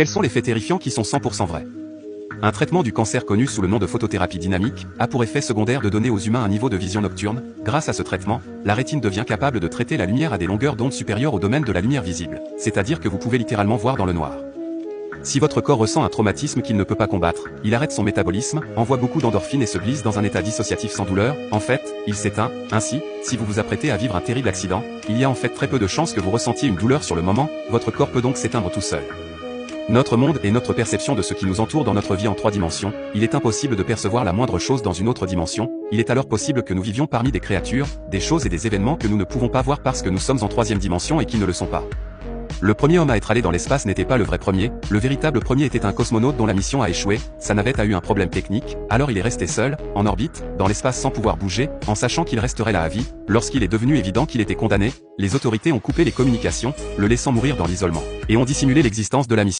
Quels sont les faits terrifiants qui sont 100% vrais? Un traitement du cancer connu sous le nom de photothérapie dynamique a pour effet secondaire de donner aux humains un niveau de vision nocturne. Grâce à ce traitement, la rétine devient capable de traiter la lumière à des longueurs d'onde supérieures au domaine de la lumière visible, c'est-à-dire que vous pouvez littéralement voir dans le noir. Si votre corps ressent un traumatisme qu'il ne peut pas combattre, il arrête son métabolisme, envoie beaucoup d'endorphines et se glisse dans un état dissociatif sans douleur. En fait, il s'éteint. Ainsi, si vous vous apprêtez à vivre un terrible accident, il y a en fait très peu de chances que vous ressentiez une douleur sur le moment, votre corps peut donc s'éteindre tout seul. Notre monde et notre perception de ce qui nous entoure dans notre vie en 3 dimensions, il est impossible de percevoir la moindre chose dans une autre dimension, il est alors possible que nous vivions parmi des créatures, des choses et des événements que nous ne pouvons pas voir parce que nous sommes en 3e dimension et qui ne le sont pas. Le premier homme à être allé dans l'espace n'était pas le vrai premier, le véritable premier était un cosmonaute dont la mission a échoué, sa navette a eu un problème technique, alors il est resté seul, en orbite, dans l'espace sans pouvoir bouger, en sachant qu'il resterait là à vie. Lorsqu'il est devenu évident qu'il était condamné, les autorités ont coupé les communications, le laissant mourir dans l'isolement, et ont dissimulé l'existence de la mission.